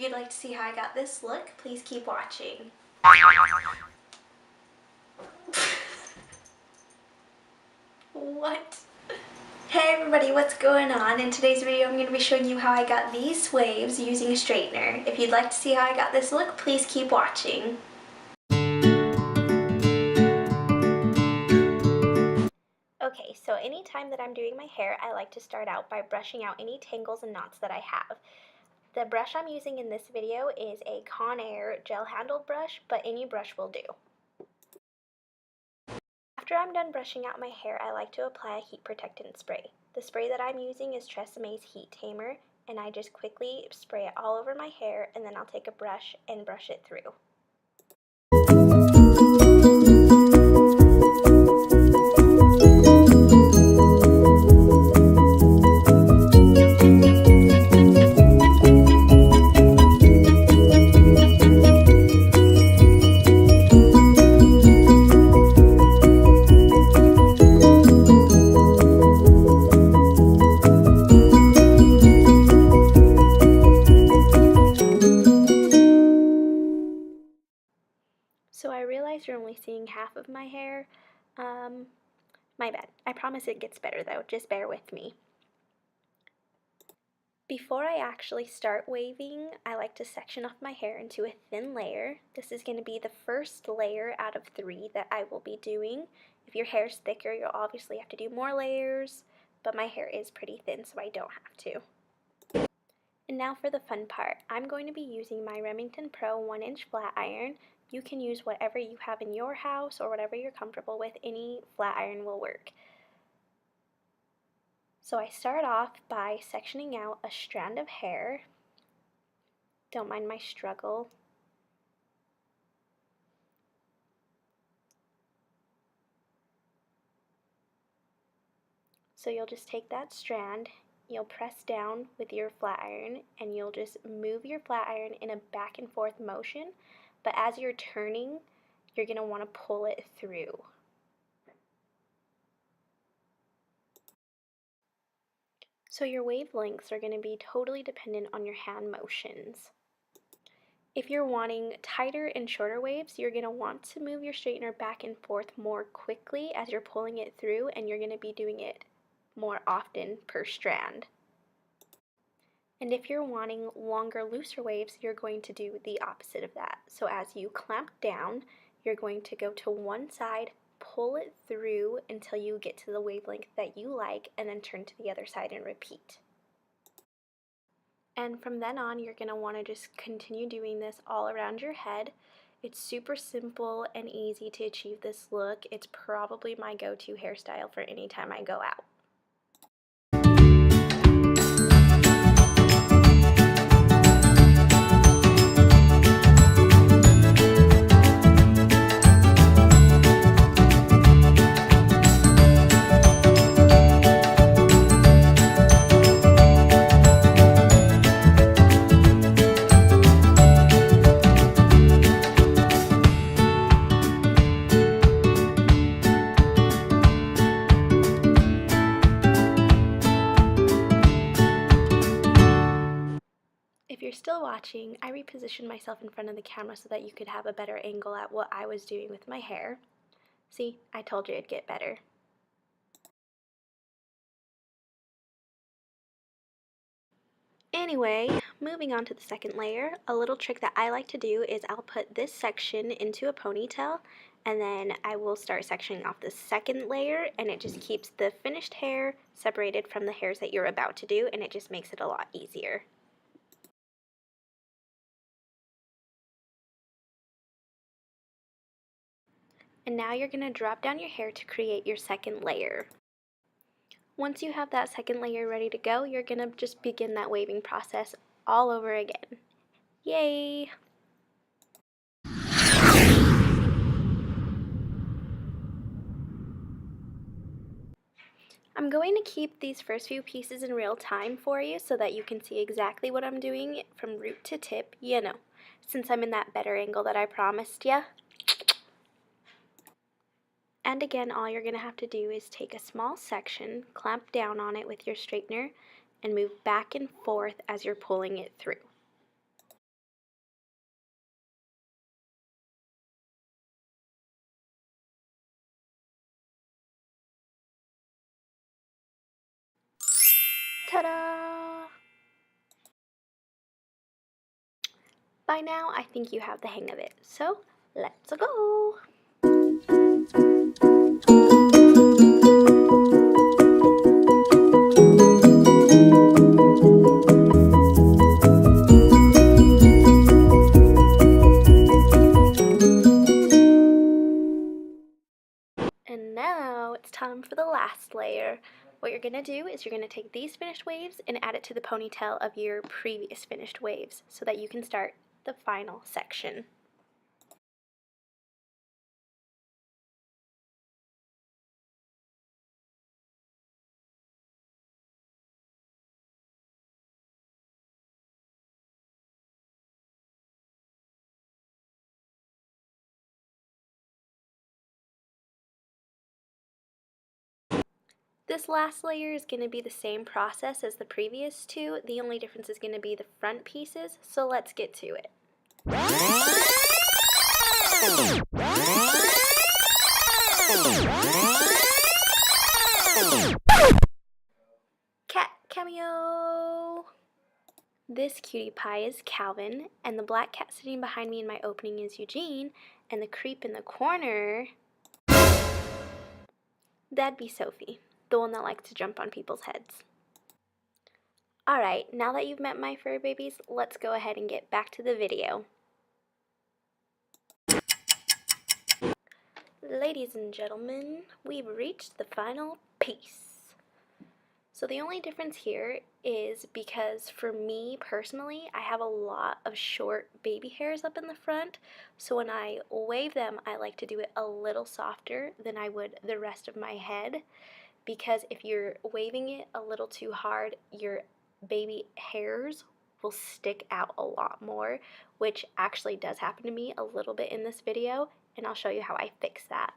you'd like to see how I got this look, please keep watching. What? Hey everybody, what's going on? In today's video I'm going to be showing you how I got these waves using a straightener. If you'd like to see how I got this look, please keep watching. Okay, so anytime that I'm doing my hair, I like to start out by brushing out any tangles and knots that I have. The brush I'm using in this video is a CONAIR gel handled brush, but any brush will do. After I'm done brushing out my hair, I like to apply a heat protectant spray. The spray that I'm using is TRESsemme's Heat Tamer, and I just quickly spray it all over my hair, and then I'll take a brush and brush it through. So I realize you're only seeing half of my hair. My bad. I promise it gets better though, just bear with me. Before I actually start waving, I like to section off my hair into a thin layer. This is going to be the first layer out of 3 that I will be doing. If your hair is thicker, you'll obviously have to do more layers, but my hair is pretty thin, so I don't have to. And now for the fun part. I'm going to be using my Remington Pro 1-inch flat iron. You can use whatever you have in your house or whatever you're comfortable with. Any flat iron will work. So I start off by sectioning out a strand of hair. Don't mind my struggle. So you'll just take that strand, you'll press down with your flat iron, and you'll just move your flat iron in a back and forth motion. But as you're turning, you're going to want to pull it through. So your wavelengths are going to be totally dependent on your hand motions. If you're wanting tighter and shorter waves, you're going to want to move your straightener back and forth more quickly as you're pulling it through, and you're going to be doing it more often per strand. And if you're wanting longer, looser waves, you're going to do the opposite of that. So as you clamp down, you're going to go to one side, pull it through until you get to the wavelength that you like, and then turn to the other side and repeat. And from then on, you're going to want to just continue doing this all around your head. It's super simple and easy to achieve this look. It's probably my go-to hairstyle for any time I go out. If you're still watching, I repositioned myself in front of the camera so that you could have a better angle at what I was doing with my hair. See, I told you it'd get better. Anyway, moving on to the second layer, a little trick that I like to do is I'll put this section into a ponytail, and then I will start sectioning off the second layer, and it just keeps the finished hair separated from the hairs that you're about to do, and it just makes it a lot easier. And now you're going to drop down your hair to create your second layer. Once you have that second layer ready to go, you're going to just begin that waving process all over again. Yay! I'm going to keep these first few pieces in real time for you so that you can see exactly what I'm doing from root to tip, you know, since I'm in that better angle that I promised ya. And again, all you're going to have to do is take a small section, clamp down on it with your straightener, and move back and forth as you're pulling it through. By now, I think you have the hang of it, so let's go! And now it's time for the last layer. What you're going to do is you're going to take these finished waves and add it to the ponytail of your previous finished waves so that you can start the final section. This last layer is going to be the same process as the previous two. The only difference is going to be the front pieces, so let's get to it. Cat cameo! This cutie pie is Calvin, and the black cat sitting behind me in my opening is Eugene, and the creep in the corner, that'd be Sophie, the one that likes to jump on people's heads. Alright, now that you've met my fur babies, let's go ahead and get back to the video. Ladies and gentlemen, we've reached the final piece. So the only difference here is because for me personally, I have a lot of short baby hairs up in the front, so when I wave them, I like to do it a little softer than I would the rest of my head, because if you're waving it a little too hard, your baby hairs will stick out a lot more, which actually does happen to me a little bit in this video, and I'll show you how I fix that.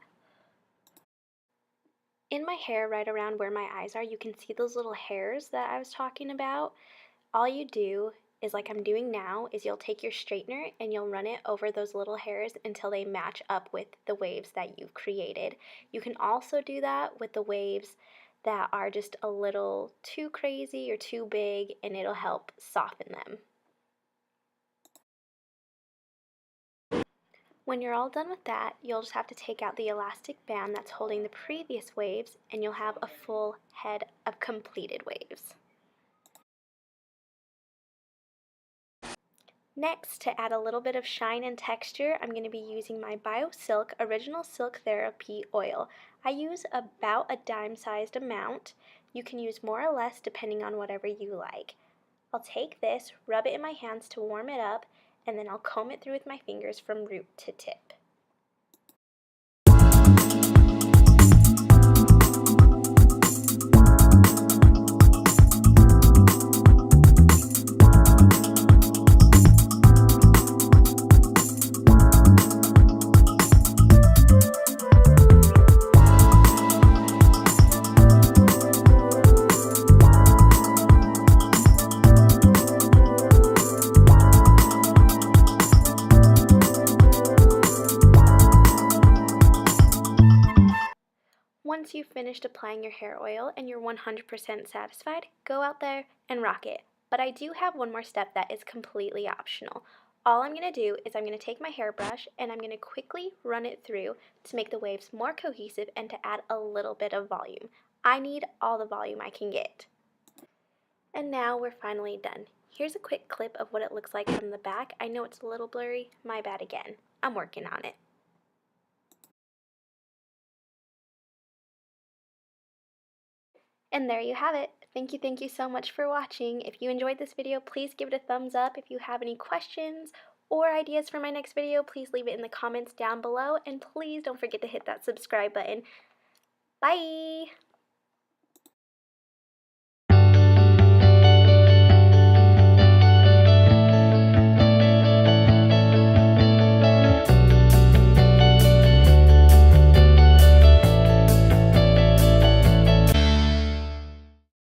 In my hair right around where my eyes are, you can see those little hairs that I was talking about. All you do is, like I'm doing now, is you'll take your straightener and you'll run it over those little hairs until they match up with the waves that you've created. You can also do that with the waves that are just a little too crazy or too big, and it'll help soften them. When you're all done with that, you'll just have to take out the elastic band that's holding the previous waves, and you'll have a full head of completed waves. Next, to add a little bit of shine and texture, I'm going to be using my Biosilk Original Silk Therapy Oil. I use about a dime-sized amount. You can use more or less depending on whatever you like. I'll take this, rub it in my hands to warm it up, and then I'll comb it through with my fingers from root to tip. Once you've finished applying your hair oil and you're 100% satisfied, go out there and rock it. But I do have one more step that is completely optional. All I'm going to do is I'm going to take my hairbrush and I'm going to quickly run it through to make the waves more cohesive and to add a little bit of volume. I need all the volume I can get. And now we're finally done. Here's a quick clip of what it looks like from the back. I know it's a little blurry, my bad again. I'm working on it. And there you have it. Thank you so much for watching. If you enjoyed this video, please give it a thumbs up. If you have any questions or ideas for my next video, please leave it in the comments down below. And please don't forget to hit that subscribe button. Bye!